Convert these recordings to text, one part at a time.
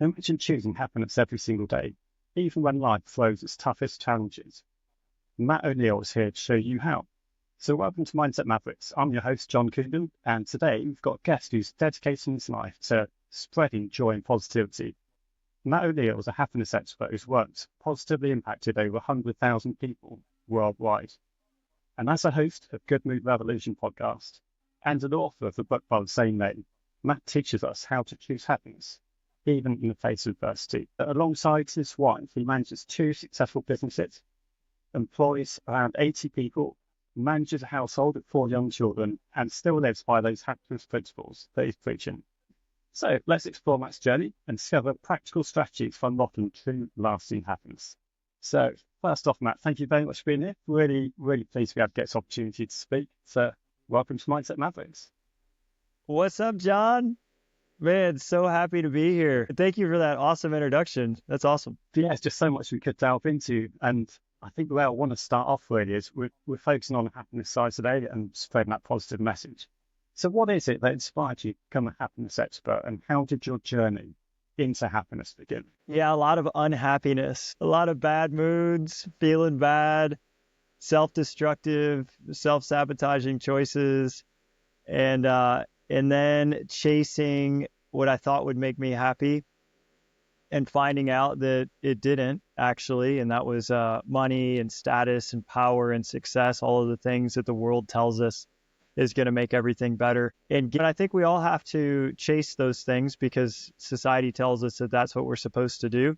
Imagine choosing happiness every single day, even when life throws its toughest challenges. Matt O'Neill is here to show you how. So welcome to Mindset Mavericks. I'm your host, John Coogan, and today we've got a guest who's dedicating his life to spreading joy and positivity. Matt O'Neill is a happiness expert whose work's positively impacted over 100,000 people worldwide. And as a host of Good Mood Revolution podcast and an author of the book by the same name, Matt teaches us how to choose happiness, even in the face of adversity. Alongside his wife, he manages 2 successful businesses, employs around 80 people, manages a household with 4 young children, and still lives by those happiness principles that he's preaching. So let's explore Matt's journey and discover practical strategies for unlocking true, lasting happiness. So first off, Matt, thank you very much for being here. Really, really pleased to be able to get this opportunity to speak. So welcome to Mindset Mavericks. What's up, John? Man, so happy to be here. Thank you for that awesome introduction. That's awesome. Yeah, it's just so much we could delve into. And I think where I want to start off really is we're focusing on the happiness side today and spreading that positive message. So what is it that inspired you to become a happiness expert, and how did your journey into happiness begin? Yeah, a lot of unhappiness, a lot of bad moods, feeling bad, self-destructive, self-sabotaging choices, and then chasing what I thought would make me happy and finding out that it didn't actually. And that was money and status and power and success, all of the things that the world tells us is going to make everything better. And I think we all have to chase those things because society tells us that that's what we're supposed to do.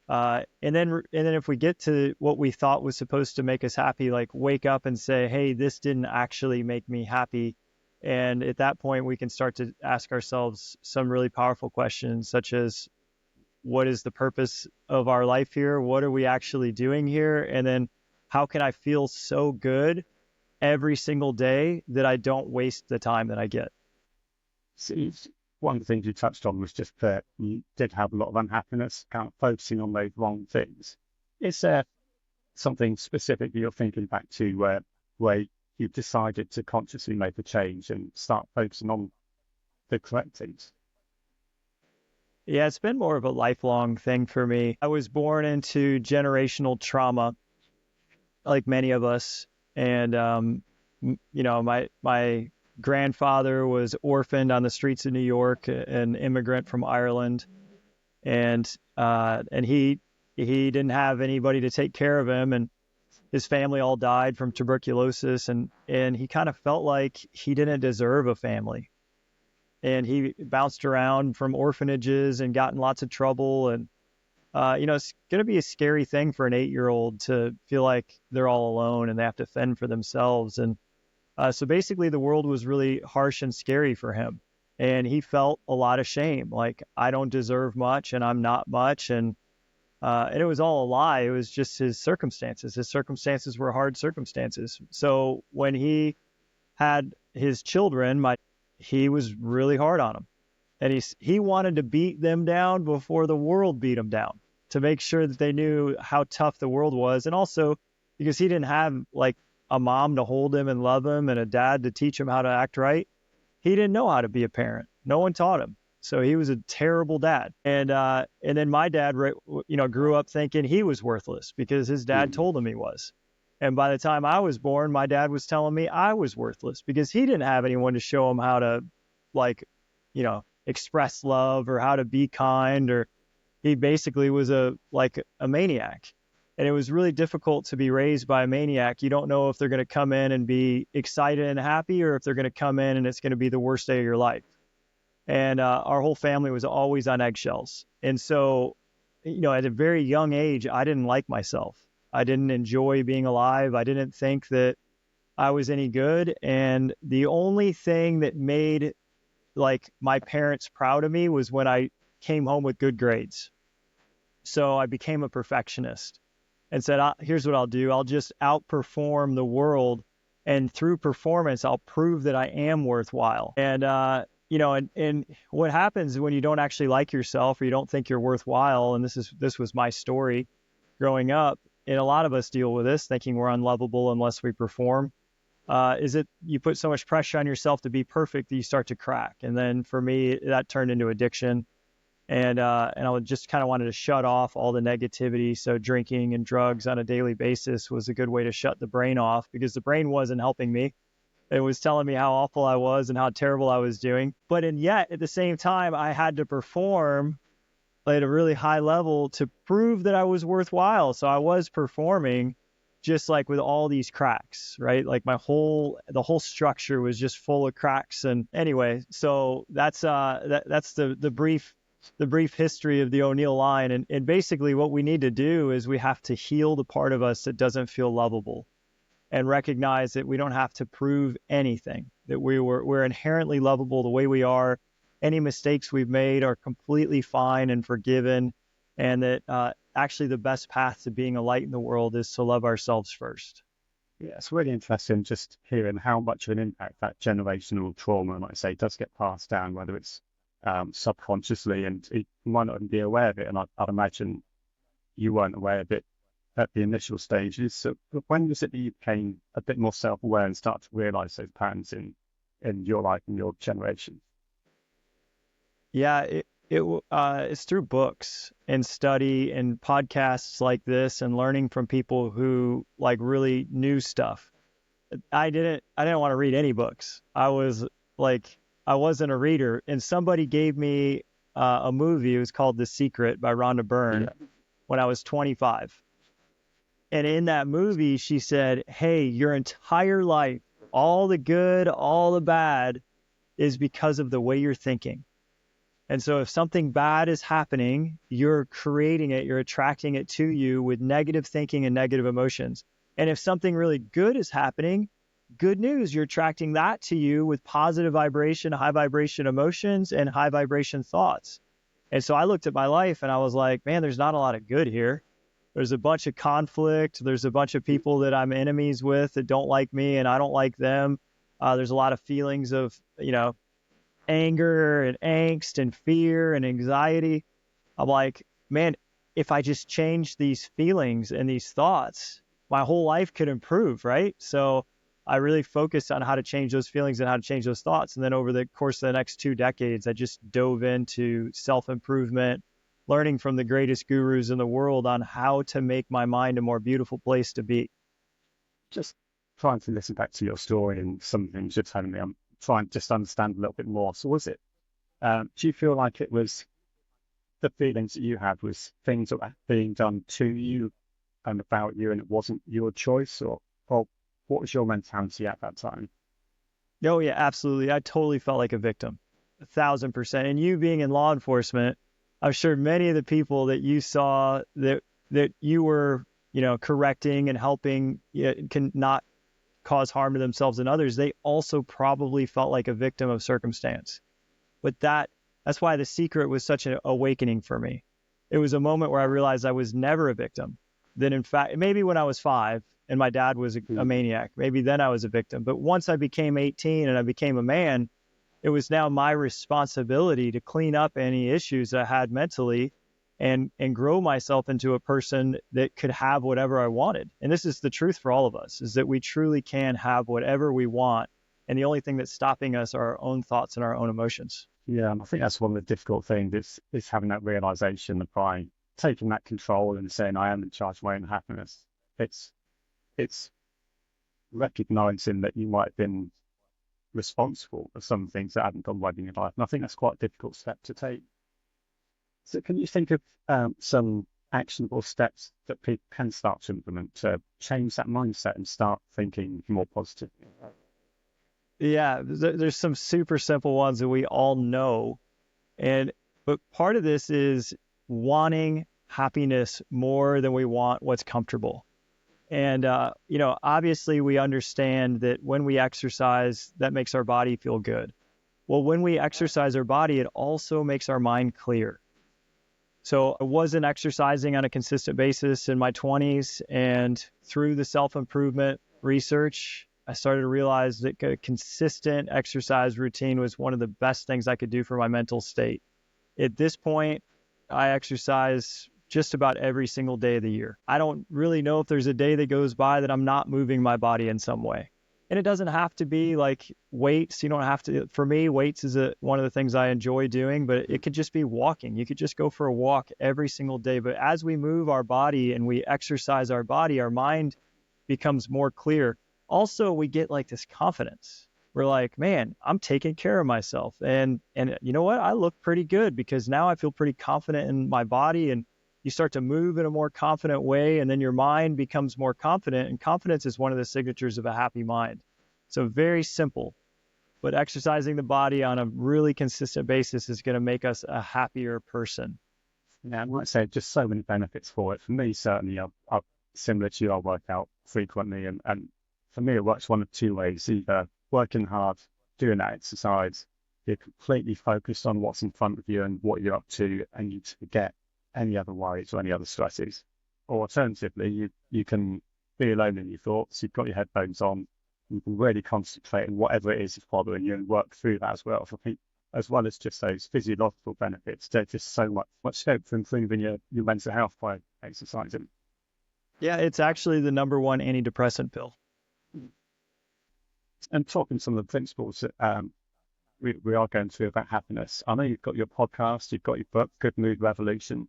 And then if we get to what we thought was supposed to make us happy, like wake up and say, hey, this didn't actually make me happy. And at that point, we can start to ask ourselves some really powerful questions, such as, what is the purpose of our life here? What are we actually doing here? And then how can I feel so good every single day that I don't waste the time that I get? See, one of the things you touched on was just that you did have a lot of unhappiness, kind of focusing on those wrong things. Is there something specific you're thinking back to where you decided to consciously make a change and start focusing on the correct things? Yeah, it's been more of a lifelong thing for me. I was born into generational trauma, like many of us. And, my grandfather was orphaned on the streets of New York, an immigrant from Ireland. And he didn't have anybody to take care of him. And his family all died from tuberculosis. And he kind of felt like he didn't deserve a family. And he bounced around from orphanages and got in lots of trouble. And, it's going to be a scary thing for an 8-year-old to feel like they're all alone and they have to fend for themselves. And so basically the world was really harsh and scary for him. And he felt a lot of shame, like I don't deserve much and I'm not much. And it was all a lie. It was just his circumstances. His circumstances were hard circumstances. So when he had his children, he was really hard on them. And he wanted to beat them down before the world beat them down, to make sure that they knew how tough the world was. And also because he didn't have like a mom to hold him and love him and a dad to teach him how to act right. He didn't know how to be a parent. No one taught him. So he was a terrible dad. And then my dad, grew up thinking he was worthless because his dad told him he was. And by the time I was born, my dad was telling me I was worthless because he didn't have anyone to show him how to, express love or how to be kind, or he basically was a maniac. And it was really difficult to be raised by a maniac. You don't know if they're going to come in and be excited and happy, or if they're going to come in and it's going to be the worst day of your life. And our whole family was always on eggshells. And so, at a very young age, I didn't like myself. I didn't enjoy being alive. I didn't think that I was any good. And the only thing that made my parents proud of me was when I came home with good grades. So I became a perfectionist and said, here's what I'll do. I'll just outperform the world. And through performance, I'll prove that I am worthwhile. And, and what happens when you don't actually like yourself, or you don't think you're worthwhile, and this was my story growing up, and a lot of us deal with this, thinking we're unlovable unless we perform, is that you put so much pressure on yourself to be perfect that you start to crack. And then for me, that turned into addiction. And I would just kind of wanted to shut off all the negativity. So drinking and drugs on a daily basis was a good way to shut the brain off, because the brain wasn't helping me. It was telling me how awful I was and how terrible I was doing. But and yet at the same time, I had to perform at a really high level to prove that I was worthwhile. So I was performing, just like with all these cracks, right? Like the whole structure was just full of cracks. And anyway, so that's the brief history of the O'Neill line. And basically what we need to do is we have to heal the part of us that doesn't feel lovable, and recognize that we don't have to prove anything, that we're inherently lovable the way we are. Any mistakes we've made are completely fine and forgiven, and that actually the best path to being a light in the world is to love ourselves first. Yeah, it's really interesting just hearing how much of an impact that generational trauma, like I say, does get passed down, whether it's subconsciously, and you might not even be aware of it. And I'd imagine you weren't aware of it at the initial stages. So when was it that you became a bit more self-aware and start to realize those patterns in your life and your generation? Yeah, it's through books and study and podcasts like this, and learning from people who like really knew stuff. I didn't want to read any books. I wasn't a reader, and somebody gave me a movie. It was called The Secret by Rhonda Byrne when I was 25. And in that movie, she said, hey, your entire life, all the good, all the bad, is because of the way you're thinking. And so if something bad is happening, you're creating it, you're attracting it to you with negative thinking and negative emotions. And if something really good is happening, good news, you're attracting that to you with positive vibration, high vibration emotions, and high vibration thoughts. And so I looked at my life and I was like, man, there's not a lot of good here. There's a bunch of conflict. There's a bunch of people that I'm enemies with that don't like me and I don't like them. There's a lot of feelings of, anger and angst and fear and anxiety. I'm like, man, if I just change these feelings and these thoughts, my whole life could improve, right? So I really focused on how to change those feelings and how to change those thoughts. And then over the course of the next 2 decades, I just dove into self-improvement, learning from the greatest gurus in the world on how to make my mind a more beautiful place to be. Just trying to listen back to your story and some things you're telling me, I'm trying to just understand a little bit more. So was it, do you feel like it was the feelings that you had was things that were being done to you and about you and it wasn't your choice, or what was your mentality at that time? Oh, yeah, absolutely. I totally felt like a victim, 1,000%. And you being in law enforcement, I'm sure many of the people that you saw that you were, correcting and helping can not cause harm to themselves and others. They also probably felt like a victim of circumstance. But that's why The Secret was such an awakening for me. It was a moment where I realized I was never a victim. That in fact, maybe when I was 5 and my dad was a maniac, maybe then I was a victim. But once I became 18 and I became a man, it was now my responsibility to clean up any issues I had mentally and grow myself into a person that could have whatever I wanted. And this is the truth for all of us, is that we truly can have whatever we want. And the only thing that's stopping us are our own thoughts and our own emotions. Yeah, and I think that's one of the difficult things is having that realization of by taking that control and saying I am in charge of my own happiness. It's recognizing that you might have been responsible for some things that hadn't gone right in your life. And I think that's quite a difficult step to take. So can you think of some actionable steps that people can start to implement to change that mindset and start thinking more positively? Yeah, there's some super simple ones that we all know. But part of this is wanting happiness more than we want what's comfortable. And, obviously we understand that when we exercise, that makes our body feel good. Well, when we exercise our body, it also makes our mind clear. So I wasn't exercising on a consistent basis in my 20s. And through the self-improvement research, I started to realize that a consistent exercise routine was one of the best things I could do for my mental state. At this point, I exercise just about every single day of the year. I don't really know if there's a day that goes by that I'm not moving my body in some way. And it doesn't have to be like weights. You don't have to, for me, weights is one of the things I enjoy doing, but it could just be walking. You could just go for a walk every single day. But as we move our body and we exercise our body, our mind becomes more clear. Also, we get like this confidence. We're like, man, I'm taking care of myself. And you know what? I look pretty good because now I feel pretty confident in my body, and you start to move in a more confident way, and then your mind becomes more confident. And confidence is one of the signatures of a happy mind. So very simple, but exercising the body on a really consistent basis is going to make us a happier person. Yeah, I might say just so many benefits for it. For me, certainly, I'm similar to you. I work out frequently, and for me, it works one of two ways: either working hard, doing that exercise, you're completely focused on what's in front of you and what you're up to, and you forget any other worries or any other stresses. Or alternatively, you can be alone in your thoughts. You've got your headphones on. You can really concentrate on whatever it is bothering you and work through that as well. So I think, as well as just those physiological benefits, there's just so much scope for improving your mental health by exercising. Yeah, it's actually the number one antidepressant pill. And talking some of the principles that we are going through about happiness. I know you've got your podcast, you've got your book, Good Mood Revolution,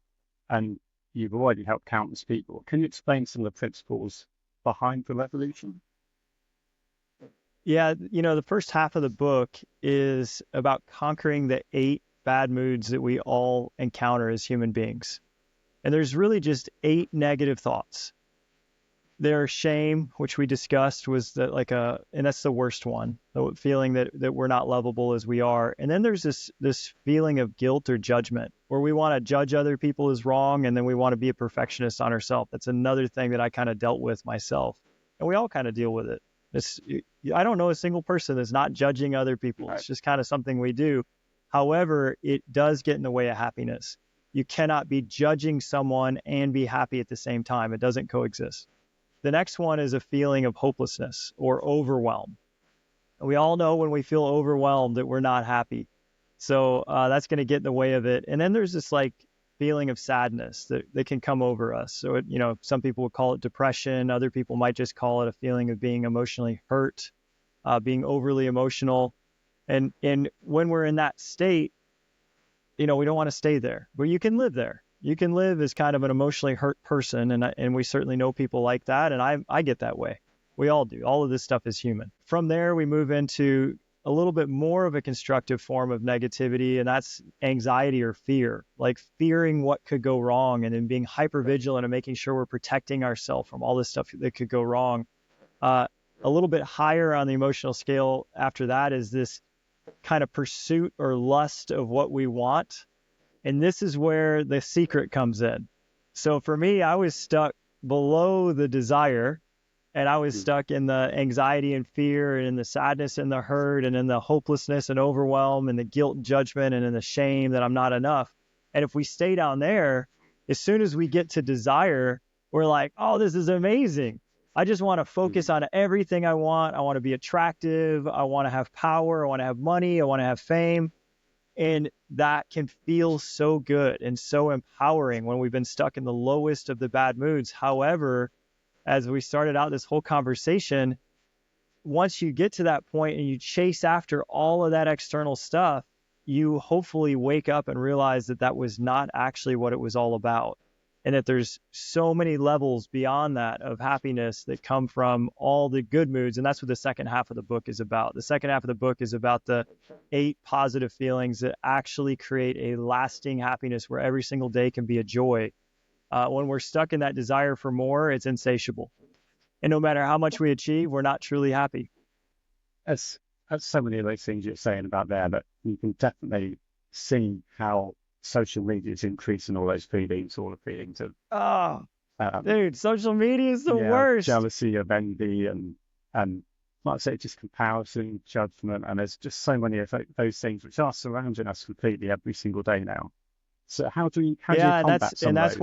and you've already helped countless people. Can you explain some of the principles behind the revolution? Yeah, the first half of the book is about conquering the 8 bad moods that we all encounter as human beings. And there's really just 8 negative thoughts. There's shame, which we discussed, was that and that's the worst one, the feeling that we're not lovable as we are. And then there's this feeling of guilt or judgment, where we want to judge other people as wrong, and then we want to be a perfectionist on ourselves. That's another thing that I kind of dealt with myself. And we all kind of deal with it. I don't know a single person that's not judging other people. It's just kind of something we do. However, it does get in the way of happiness. You cannot be judging someone and be happy at the same time. It doesn't coexist. The next one is a feeling of hopelessness or overwhelm. We all know when we feel overwhelmed that we're not happy. So that's going to get in the way of it. And then there's this feeling of sadness that can come over us. So, some people would call it depression. Other people might just call it a feeling of being emotionally hurt, being overly emotional. And when we're in that state, we don't want to stay there, but you can live there. You can live as kind of an emotionally hurt person. And we certainly know people like that. And I get that way. We all do. All of this stuff is human. From there, we move into a little bit more of a constructive form of negativity, and that's anxiety or fear, like fearing what could go wrong and then being hyper vigilant and making sure we're protecting ourselves from all this stuff that could go wrong. A little bit higher on the emotional scale after that is this kind of pursuit or lust of what we want. And this is where the secret comes in. So for me, I was stuck below the desire, and I was stuck in the anxiety and fear and in the sadness and the hurt and in the hopelessness and overwhelm and the guilt and judgment and in the shame that I'm not enough. And if we stay down there, as soon as we get to desire, we're like, oh, this is amazing. I just want to focus on everything I want. I want to be attractive. I want to have power. I want to have money. I want to have fame. And that can feel so good and so empowering when we've been stuck in the lowest of the bad moods. However, as we started out this whole conversation, once you get to that point and you chase after all of that external stuff, you hopefully wake up and realize that was not actually what it was all about. And that there's so many levels beyond that of happiness that come from all the good moods. And that's what the second half of the book is about. The second half of the book is about the 8 positive feelings that actually create a lasting happiness where every single day can be a joy. When we're stuck in that desire for more, it's insatiable. And no matter how much we achieve, we're not truly happy. That's so many of those things you're saying about there that you can definitely see how social media is increasing all those feelings, all the feelings of dude, social media is the worst. Jealousy, of envy, and like I say, just comparison, judgment, and there's just so many of those things which are surrounding us completely every single day now. So how do you combat some of those?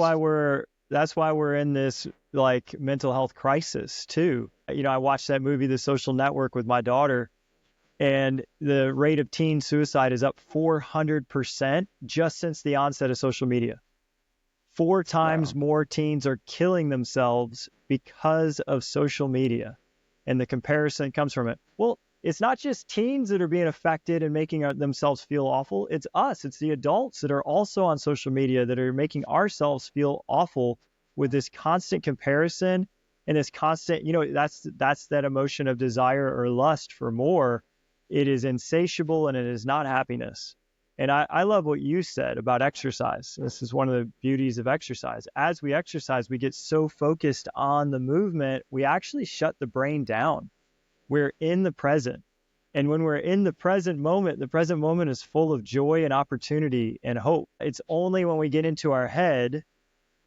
That's why we're in this mental health crisis too. I watched that movie, The Social Network, with my daughter, and the rate of teen suicide is up 400% just since the onset of social media. 4 times more teens are killing themselves because of social media. and the comparison comes from it. Well, it's not just teens that are being affected and making themselves feel awful. It's us. It's the adults that are also on social media that are making ourselves feel awful with this constant comparison and this constant, that's that emotion of desire or lust for more. It is insatiable and it is not happiness. And I love what you said about exercise. This is one of the beauties of exercise. As we exercise, we get so focused on the movement, we actually shut the brain down. We're in the present. And when we're in the present moment is full of joy and opportunity and hope. It's only when we get into our head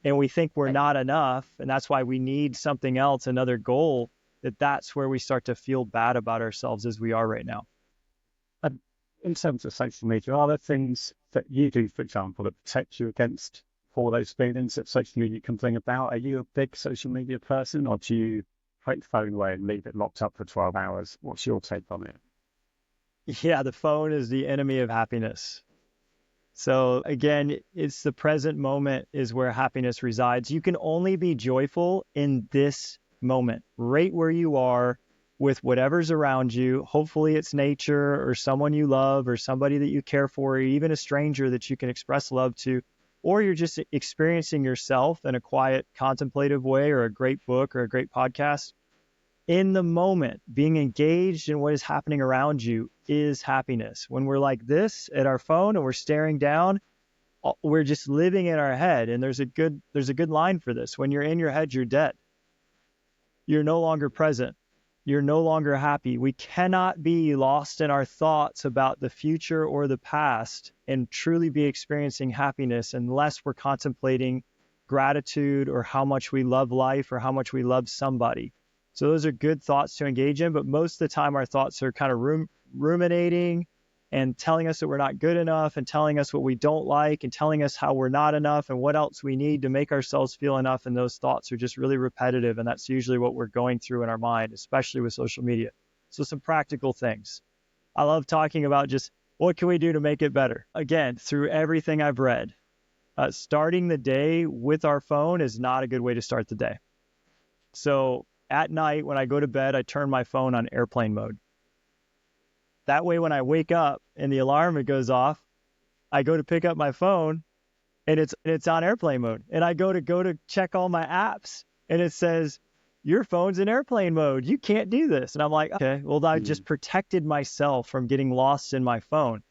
and we think we're not enough, and that's why we need something else, another goal, that's where we start to feel bad about ourselves as we are right now. And in terms of social media, are there things that you do, for example, that protect you against all those feelings that social media can bring about? Are you a big social media person, or do you take the phone away and leave it locked up for 12 hours? What's your take on it? Yeah, the phone is the enemy of happiness. So again, it's the present moment is where happiness resides. You can only be joyful in this moment, right where you are with whatever's around you. Hopefully it's nature or someone you love or somebody that you care for, or even a stranger that you can express love to, or you're just experiencing yourself in a quiet, contemplative way, or a great book or a great podcast. In the moment, being engaged in what is happening around you is happiness. When we're like this at our phone and we're staring down, we're just living in our head. And there's a good line for this. When you're in your head, you're dead. You're no longer present. You're no longer happy. We cannot be lost in our thoughts about the future or the past and truly be experiencing happiness unless we're contemplating gratitude or how much we love life or how much we love somebody. So those are good thoughts to engage in, but most of the time our thoughts are kind of ruminating and telling us that we're not good enough and telling us what we don't like and telling us how we're not enough and what else we need to make ourselves feel enough. And those thoughts are just really repetitive. And that's usually what we're going through in our mind, especially with social media. So some practical things. I love talking about just what can we do to make it better? Again, through everything I've read, starting the day with our phone is not a good way to start the day. So at night, when I go to bed, I turn my phone on airplane mode. That way, when I wake up and the alarm goes off, I go to pick up my phone and it's on airplane mode. And I go to check all my apps and it says, your phone's in airplane mode. You can't do this. And I'm like, okay, well, I just protected myself from getting lost in my phone.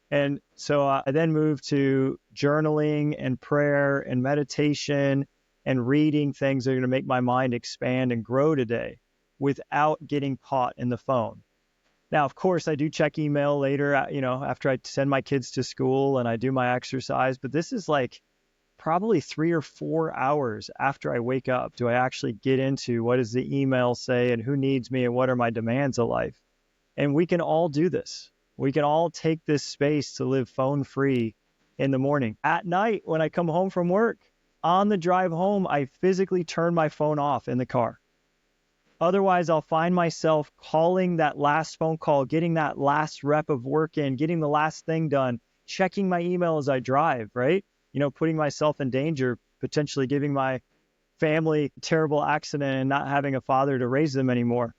And so I then moved to journaling and prayer and meditation and reading things that are going to make my mind expand and grow today without getting caught in the phone. Now, of course, I do check email later, after I send my kids to school and I do my exercise, but this is like probably 3 or 4 hours after I wake up do I actually get into what does the email say and who needs me and what are my demands of life. And we can all do this. We can all take this space to live phone free in the morning. At night, when I come home from work, on the drive home, I physically turn my phone off in the car. Otherwise, I'll find myself calling that last phone call, getting that last rep of work in, getting the last thing done, checking my email as I drive, right? Putting myself in danger, potentially giving my family a terrible accident and not having a father to raise them anymore.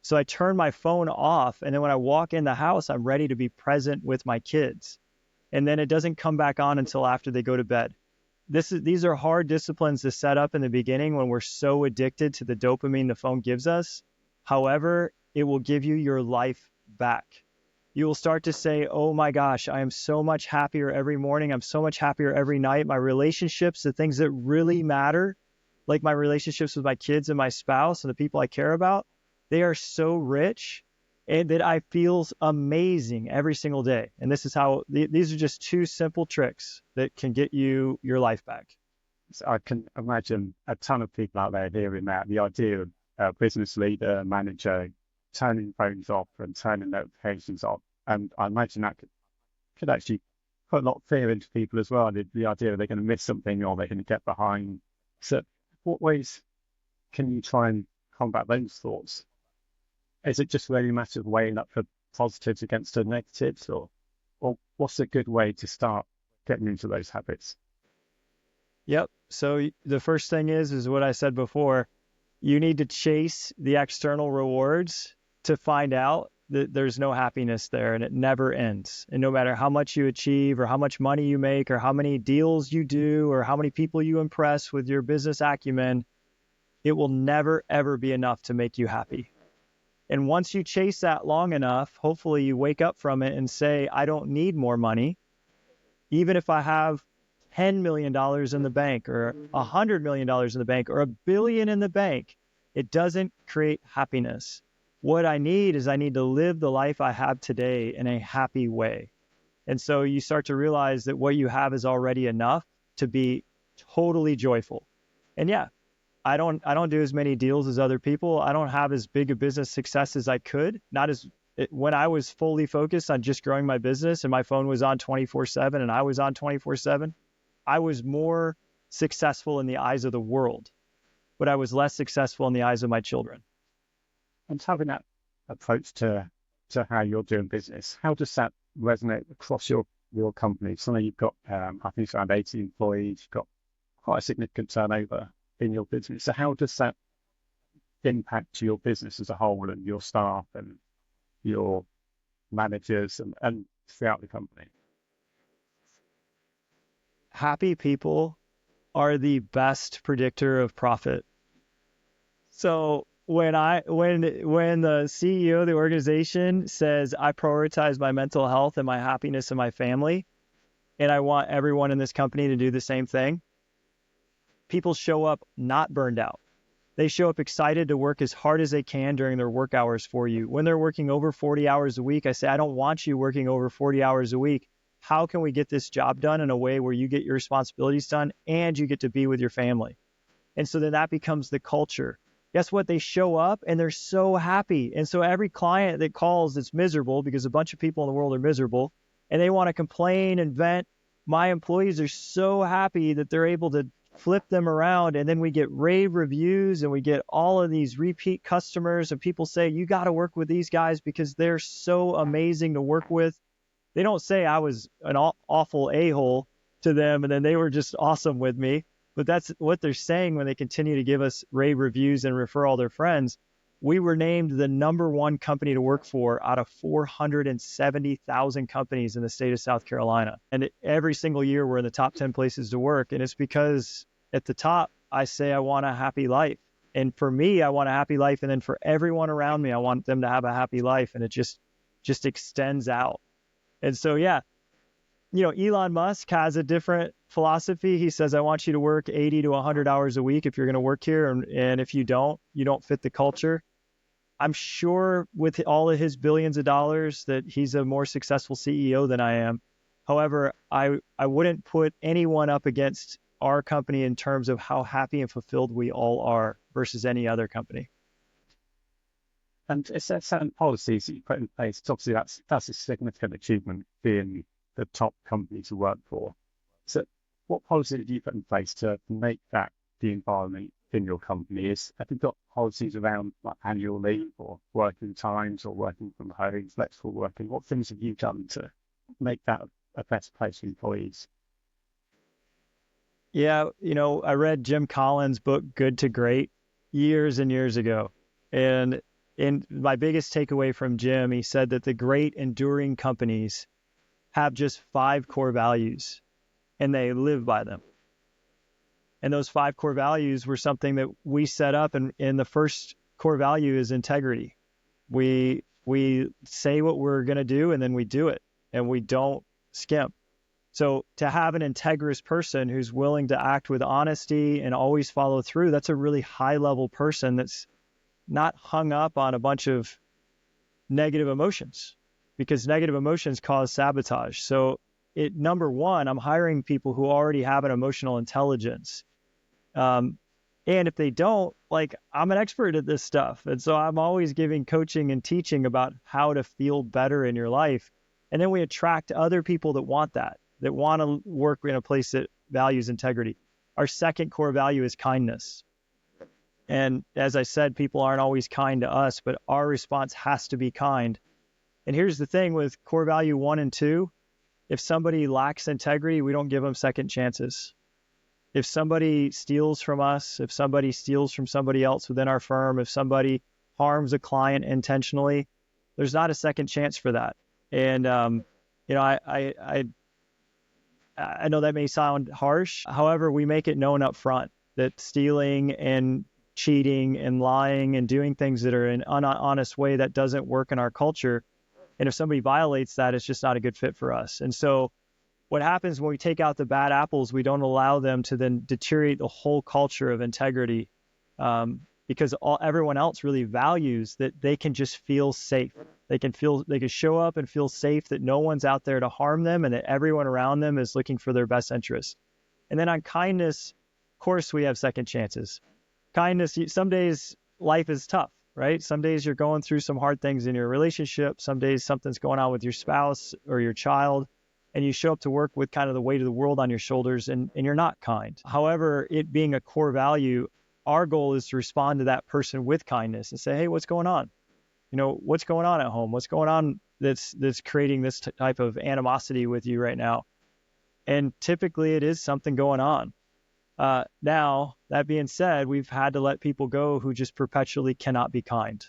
So I turn my phone off. And then when I walk in the house, I'm ready to be present with my kids. And then it doesn't come back on until after they go to bed. These are hard disciplines to set up in the beginning when we're so addicted to the dopamine the phone gives us. However, it will give you your life back. You will start to say, oh my gosh, I am so much happier every morning. I'm so much happier every night. My relationships, the things that really matter, like my relationships with my kids and my spouse and the people I care about, they are so rich and that I feels amazing every single day. And this is how, these are just 2 simple tricks that can get you your life back. So I can imagine a ton of people out there hearing that, the idea of a business leader, manager, turning phones off and turning notifications off. And I imagine that could actually put a lot of fear into people as well. The idea they're going to miss something or they're going to get behind. So what ways can you try and combat those thoughts? Is it just really a matter of weighing up the positives against the negatives, or what's a good way to start getting into those habits? Yep. So the first thing is what I said before, You need to chase the external rewards to find out that there's no happiness there, and it never ends. And no matter how much you achieve or how much money you make or how many deals you do or how many people you impress with your business acumen, it will never, ever be enough to make you happy. And once you chase that long enough, hopefully you wake up from it and say, I don't need more money. Even if I have $10 million in the bank or $100 million in the bank or $1 billion in the bank, it doesn't create happiness. What I need is I need to live the life I have today in a happy way. And so you start to realize that what you have is already enough to be totally joyful. And yeah, I don't do as many deals as other people. I don't have as big a business success as I could. When I was fully focused on just growing my business and my phone was on 24/7 and I was on 24/7, I was more successful in the eyes of the world, but I was less successful in the eyes of my children. And having that approach to how you're doing business, how does that resonate across your company? So now you've got, I think it's around 80 employees, you've got quite a significant turnover in your business. So how does that impact your business as a whole and your staff and your managers and throughout the company? Happy people are the best predictor of profit. So when the CEO of the organization says, I prioritize my mental health and my happiness and my family, and I want everyone in this company to do the same thing, people show up not burned out. They show up excited to work as hard as they can during their work hours for you. When they're working over 40 hours a week, I say, I don't want you working over 40 hours a week. How can we get this job done in a way where you get your responsibilities done and you get to be with your family? And so then that becomes the culture. Guess what? They show up and they're so happy. And so every client that calls that's miserable, because a bunch of people in the world are miserable, and they want to complain and vent, my employees are so happy that they're able to flip them around, and then we get rave reviews and we get all of these repeat customers, and people say, you got to work with these guys because they're so amazing to work with. They don't say I was an awful a-hole to them and then they were just awesome with me, but that's what they're saying when they continue to give us rave reviews and refer all their friends. We were named the #1 company to work for out of 470,000 companies in the state of South Carolina. And every single year we're in the top 10 places to work. And it's because at the top, I say I want a happy life. And for me, I want a happy life. And then for everyone around me, I want them to have a happy life. And it just extends out. And so, yeah, Elon Musk has a different philosophy. He says, I want you to work 80 to 100 hours a week if you're going to work here. And if you don't fit the culture. I'm sure with all of his billions of dollars that he's a more successful CEO than I am. However, I wouldn't put anyone up against our company in terms of how happy and fulfilled we all are versus any other company. And is there certain policies that you put in place? Obviously, that's a significant achievement, being the top company to work for. So what policy did you put in place to make that the environment in your company? Have you got policies around like annual leave or working times or working from home, flexible working? What things have you done to make that a better place for employees? Yeah, I read Jim Collins' book, Good to Great, years and years ago. And my biggest takeaway from Jim, he said that the great enduring companies have just 5 core values and they live by them. And those 5 core values were something that we set up. And the first core value is integrity. We say what we're going to do and then we do it and we don't skimp. So to have an integrous person who's willing to act with honesty and always follow through, that's a really high level person that's not hung up on a bunch of negative emotions, because negative emotions cause sabotage. So number one, I'm hiring people who already have an emotional intelligence. And if they don't, I'm an expert at this stuff. And so I'm always giving coaching and teaching about how to feel better in your life. And then we attract other people that want to work in a place that values integrity. Our second core value is kindness. And as I said, people aren't always kind to us, but our response has to be kind. And here's the thing with core value 1 and 2, if somebody lacks integrity, we don't give them second chances. if somebody steals from us, if somebody steals from somebody else within our firm, if somebody harms a client intentionally, there's not a second chance for that. And, I know that may sound harsh. However, we make it known up front that stealing and cheating and lying and doing things that are in an honest way, that doesn't work in our culture. And if somebody violates that, it's just not a good fit for us. And so what happens when we take out the bad apples, we don't allow them to then deteriorate the whole culture of integrity, because everyone else really values that they can just feel safe. They can show up and feel safe, that no one's out there to harm them and that everyone around them is looking for their best interests. And then on kindness, of course, we have second chances. Kindness, some days life is tough, right? Some days you're going through some hard things in your relationship. Some days something's going on with your spouse or your child, and you show up to work with kind of the weight of the world on your shoulders, and you're not kind. However, it being a core value, our goal is to respond to that person with kindness and say, hey, what's going on? What's going on at home? What's going on that's creating this type of animosity with you right now? And typically it is something going on. Now, that being said, we've had to let people go who just perpetually cannot be kind.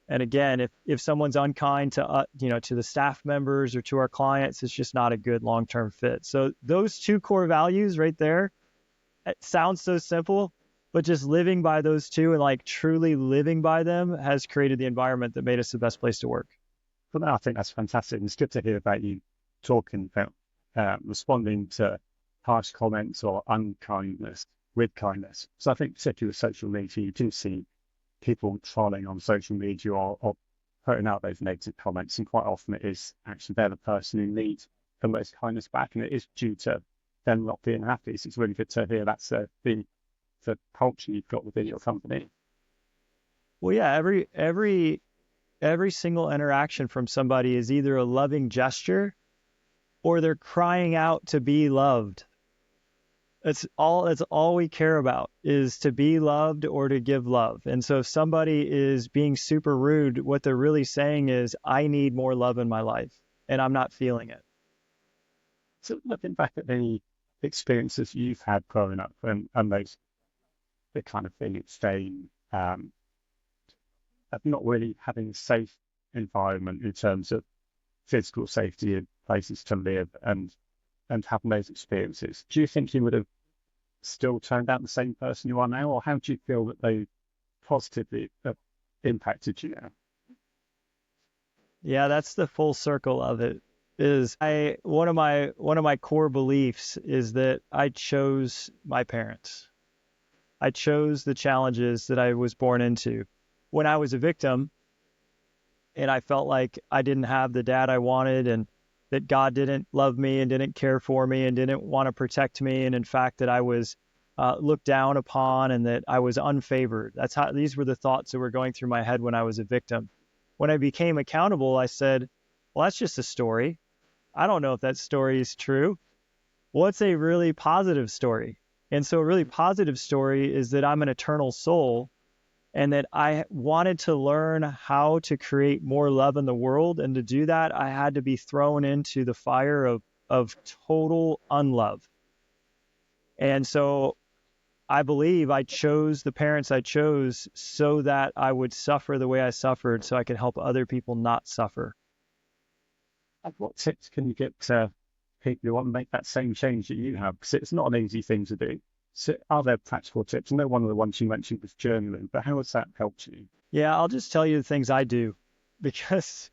And again, if someone's unkind to to the staff members or to our clients, it's just not a good long-term fit. So those two core values right there, it sounds so simple, but just living by those two and like truly living by them has created the environment that made us the best place to work. But I think that's fantastic. And it's good to hear about you talking about responding to harsh comments or unkindness with kindness. So I think particularly with social media, you do see people trolling on social media or putting out those negative comments, and quite often it is actually they're the person who needs the most kindness back, and it is due to them not being happy. So it's really good to hear that's the culture you've got within your company. Well, yeah, every single interaction from somebody is either a loving gesture or they're crying out to be loved. That's all we care about, is to be loved or to give love. And so if somebody is being super rude, what they're really saying is, I need more love in my life and I'm not feeling it. So looking back at the experiences you've had growing up and those, the kind of thing it's saying, of not really having a safe environment in terms of physical safety and places to live and having those experiences, do you think you would have still turned out the same person you are now, or how do you feel that they positively impacted you now? Yeah, that's the full circle of it. One of my core beliefs is that I chose my parents. I chose the challenges that I was born into. When I was a victim and I felt like I didn't have the dad I wanted, and that God didn't love me and didn't care for me and didn't want to protect me, and in fact that I was looked down upon and that I was unfavored. These were the thoughts that were going through my head when I was a victim. When I became accountable, I said, well, that's just a story. I don't know if that story is true. What's a really positive story? And so a really positive story is that I'm an eternal soul, and that I wanted to learn how to create more love in the world. And to do that, I had to be thrown into the fire of total unlove. And so I believe I chose the parents I chose so that I would suffer the way I suffered, so I could help other people not suffer. And what tips can you give to people who want to make that same change that you have? Because it's not an easy thing to do. So are there practical tips? I know one of the ones you mentioned was journaling, but how has that helped you? Yeah, I'll just tell you the things I do, because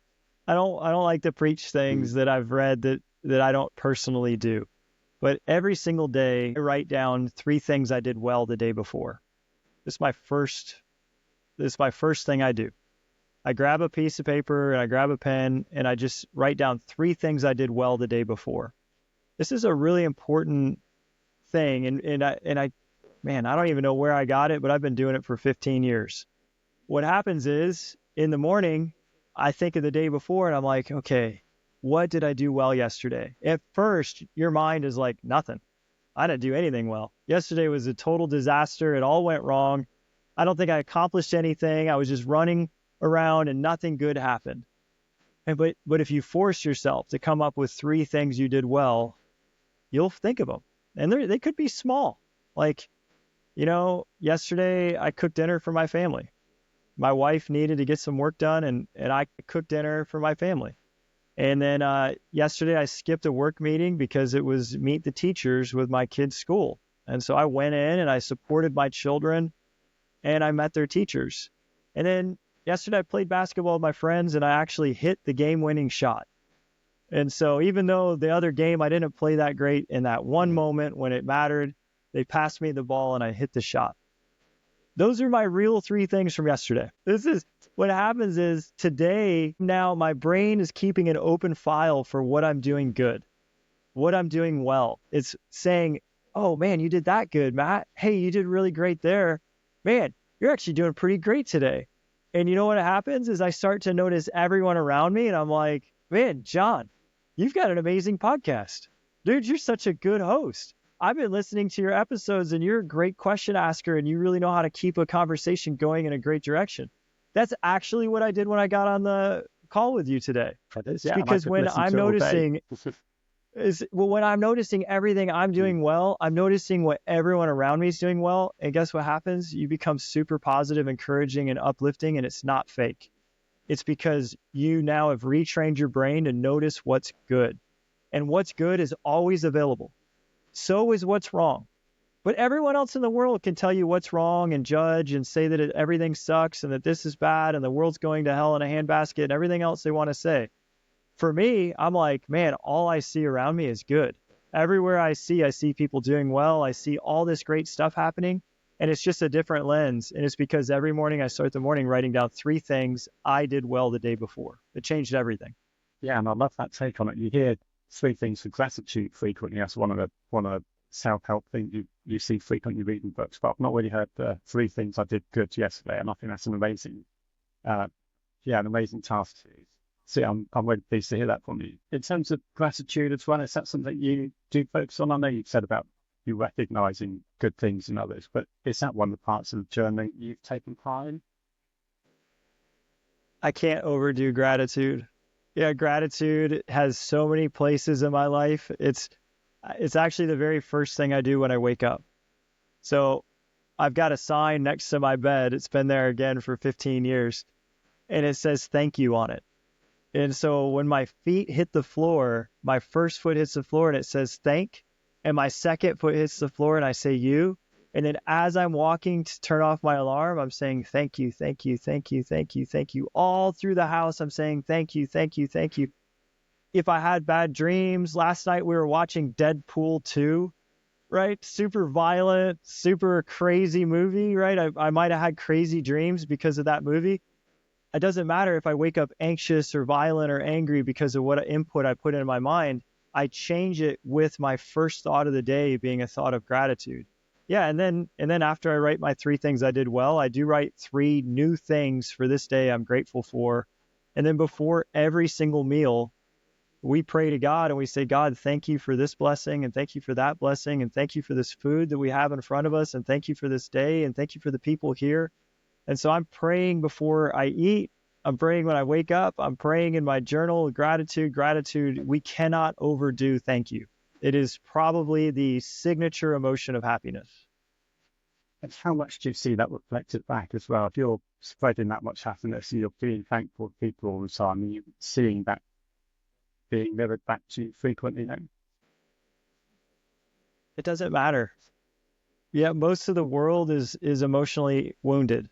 I don't like to preach things that I've read that I don't personally do. But every single day, I write down 3 things I did well the day before. This is my first thing I do. I grab a piece of paper and I grab a pen and I just write down 3 things I did well the day before. This is a really important thing, and I don't even know where I got it, but I've been doing it for 15 years. What happens is, in the morning, I think of the day before and I'm like, okay, what did I do well yesterday? At first, your mind is like, nothing. I didn't do anything well. Yesterday was a total disaster. It all went wrong. I don't think I accomplished anything. I was just running around and nothing good happened. But if you force yourself to come up with 3 things you did well, you'll think of them. And they could be small. Like, yesterday I cooked dinner for my family. My wife needed to get some work done, and I cooked dinner for my family. And then yesterday I skipped a work meeting because it was meet the teachers with my kids' school. And so I went in and I supported my children and I met their teachers. And then yesterday I played basketball with my friends and I actually hit the game-winning shot. And so even though the other game I didn't play that great, in that one moment when it mattered, they passed me the ball and I hit the shot. Those are my real 3 things from yesterday. This is what happens is today, now my brain is keeping an open file for what I'm doing good, what I'm doing well. It's saying, oh man, you did that good, Matt. Hey, you did really great there. Man, you're actually doing pretty great today. And you know what happens is I start to notice everyone around me and I'm like, man, John, you've got an amazing podcast. Dude, you're such a good host. I've been listening to your episodes and you're a great question asker and you really know how to keep a conversation going in a great direction. That's actually what I did when I got on the call with you today. Yeah, because when I'm noticing when I'm noticing everything I'm doing well, I'm noticing what everyone around me is doing well. And guess what happens? You become super positive, encouraging, and uplifting, and it's not fake. It's because you now have retrained your brain to notice what's good. And what's good is always available. So is what's wrong. But everyone else in the world can tell you what's wrong and judge and say that everything sucks and that this is bad and the world's going to hell in a handbasket and everything else they want to say. For me, I'm like, man, all I see around me is good. Everywhere I see people doing well. I see all this great stuff happening. And it's just a different lens. And it's because every morning I start the morning writing down 3 things I did well the day before. It changed everything. Yeah, and I love that take on it. You hear 3 things for gratitude frequently. That's one of the self-help things you see frequently reading books. But I've not really heard the 3 things I did good yesterday, and I think that's an amazing, an amazing task. So I'm really pleased to hear that from you. In terms of gratitude as well, is that something you do focus on? I know you've said about you recognizing good things in others, but is that one of the parts of the journey you've taken part in? I can't overdo gratitude. Yeah, gratitude has so many places in my life. It's actually the very first thing I do when I wake up. So I've got a sign next to my bed. It's been there again for 15 years. And it says thank you on it. And so when my feet hit the floor, my first foot hits the floor and it says thank. And my second foot hits the floor and I say you. And then as I'm walking to turn off my alarm, I'm saying thank you, thank you, thank you, thank you, thank you. All through the house, I'm saying thank you, thank you, thank you. If I had bad dreams, last night we were watching Deadpool 2, right? Super violent, super crazy movie, right? I might have had crazy dreams because of that movie. It doesn't matter if I wake up anxious or violent or angry because of what input I put in my mind. I change it with my first thought of the day being a thought of gratitude. Yeah, and then after I write my 3 things I did well, I do write 3 new things for this day I'm grateful for. And then before every single meal, we pray to God and we say, God, thank you for this blessing and thank you for that blessing and thank you for this food that we have in front of us and thank you for this day and thank you for the people here. And so I'm praying before I eat. I'm praying when I wake up. I'm praying in my journal, gratitude. We cannot overdo thank you. It is probably the signature emotion of happiness. And how much do you see that reflected back as well? If you're spreading that much happiness and you're being thankful to people all the time, and you're seeing that being mirrored back to you frequently, It doesn't matter. Yeah, most of the world is emotionally wounded.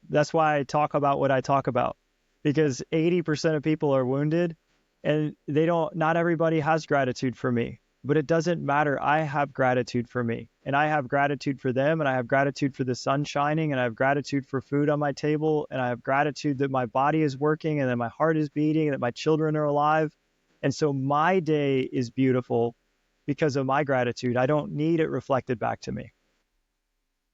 That's why I talk about what I talk about, because 80% of people are wounded and not everybody has gratitude for me, but it doesn't matter. I have gratitude for me and I have gratitude for them and I have gratitude for the sun shining and I have gratitude for food on my table and I have gratitude that my body is working and that my heart is beating and that my children are alive. And so my day is beautiful because of my gratitude. I don't need it reflected back to me.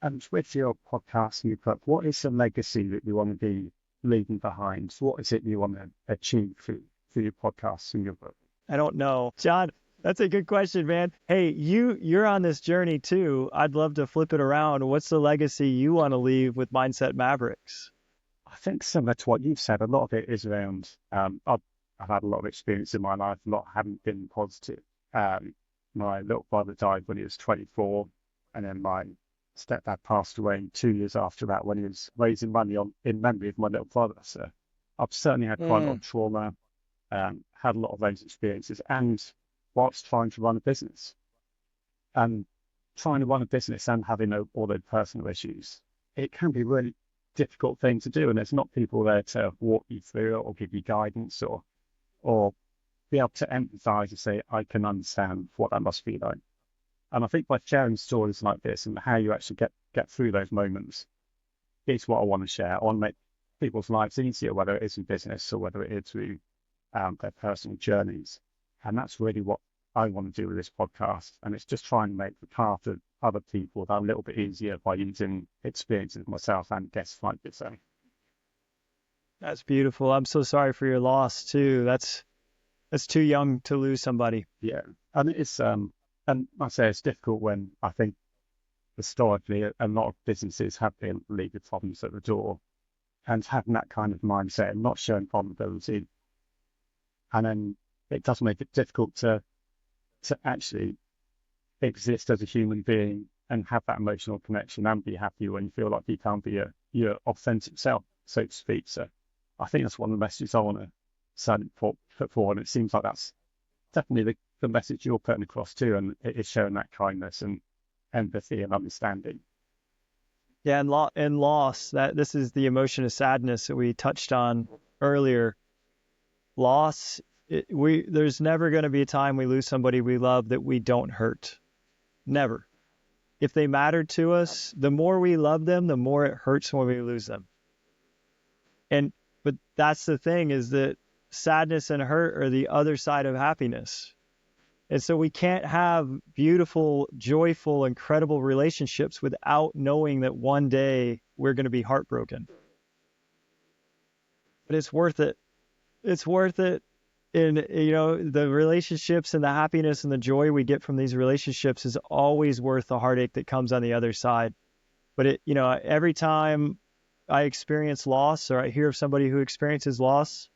And with your podcast and your book, what is the legacy that you want to be leaving behind? What is it you want to achieve through your podcast and your book? I don't know. John, that's a good question, man. Hey, you're on this journey too. I'd love to flip it around. What's the legacy you want to leave with Mindset Mavericks? I think similar to what you've said, a lot of it is around, I've had a lot of experience in my life, a lot haven't been positive. My little brother died when he was 24. And then my stepdad passed away 2 years after that when he was raising money in memory of my little brother. So I've certainly had quite a lot of trauma, had a lot of those experiences, and whilst trying to run a business. And trying to run a business and having all those personal issues, it can be a really difficult thing to do. And there's not people there to walk you through it or give you guidance or be able to empathize and say, I can understand what that must be like. And I think by sharing stories like this and how you actually get through those moments is what I want to share. I want to make people's lives easier, whether it is in business or whether it is through their personal journeys. And that's really what I want to do with this podcast. And it's just trying to make the path of other people that a little bit easier by using experiences myself and guests like yourself. That's beautiful. I'm so sorry for your loss too. That's too young to lose somebody. Yeah. And it's and I say it's difficult when I think historically a lot of businesses have been leaving problems at the door, and having that kind of mindset and not showing vulnerability. And then it does make it difficult to actually exist as a human being and have that emotional connection and be happy when you feel like you can't be your authentic self, so to speak. So I think that's one of the messages I want to certainly put forward. And it seems like that's definitely the message you're putting across too, and it is showing that kindness and empathy and understanding. Yeah, and loss, that this is the emotion of sadness that we touched on earlier. Loss, there's never going to be a time we lose somebody we love that we don't hurt. Never. If they mattered to us, the more we love them, the more it hurts when we lose them. But that's the thing, is that sadness and hurt are the other side of happiness. And so we can't have beautiful, joyful, incredible relationships without knowing that one day we're going to be heartbroken. But it's worth it. It's worth it. And, the relationships and the happiness and the joy we get from these relationships is always worth the heartache that comes on the other side. But every time I experience loss or I hear of somebody who experiences loss,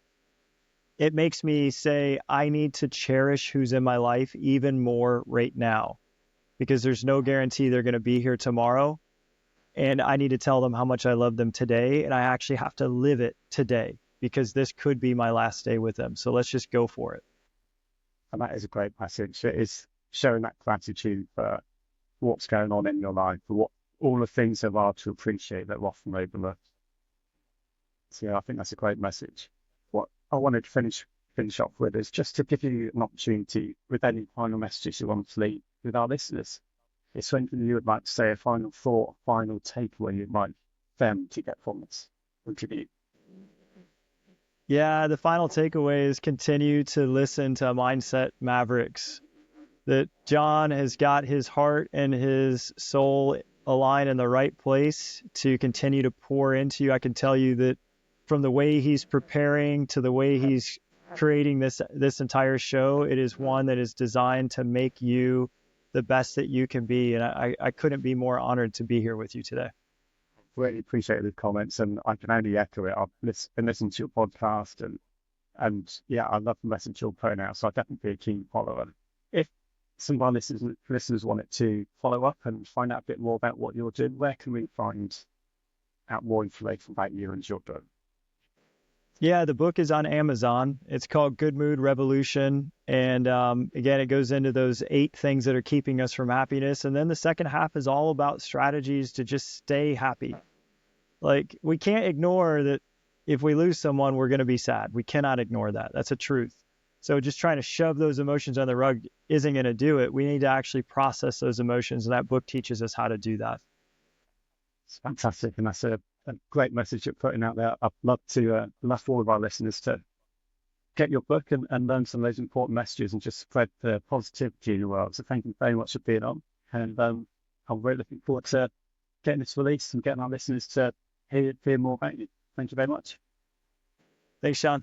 it makes me say, I need to cherish who's in my life even more right now, because there's no guarantee they're going to be here tomorrow. And I need to tell them how much I love them today. And I actually have to live it today, because this could be my last day with them. So let's just go for it. And that is a great message. It is showing that gratitude for what's going on in your life, for what all the things that are to appreciate that are often overlooked. So yeah, I think that's a great message. What I wanted to finish off with is just to give you an opportunity with any final messages you want to leave with our listeners. It's anything you would like to say, a final thought, a final takeaway you'd like them to get from this. What would you? Yeah, the final takeaway is continue to listen to Mindset Mavericks. That John has got his heart and his soul aligned in the right place to continue to pour into you. I can tell you that from the way he's preparing to the way he's creating this entire show, it is one that is designed to make you the best that you can be. And I couldn't be more honored to be here with you today. Really appreciate the comments, and I can only echo it. I've been listening to your podcast, and yeah, I love the message you're putting out, so I'll definitely be a keen follower. If some of our listeners wanted to follow up and find out a bit more about what you're doing, where can we find out more information about you and your book? Yeah, the book is on Amazon. It's called Good Mood Revolution. And again, it goes into those 8 things that are keeping us from happiness. And then the second half is all about strategies to just stay happy. Like, we can't ignore that if we lose someone, we're going to be sad. We cannot ignore that. That's a truth. So just trying to shove those emotions on the rug isn't going to do it. We need to actually process those emotions. And that book teaches us how to do that. It's fantastic. And that's a great message you're putting out there. I'd love for all of our listeners to get your book and learn some of those important messages and just spread the positivity in the world. So thank you very much for being on. And I'm really looking forward to getting this released and getting our listeners to hear more about you. Thank you very much. Thanks, Sean.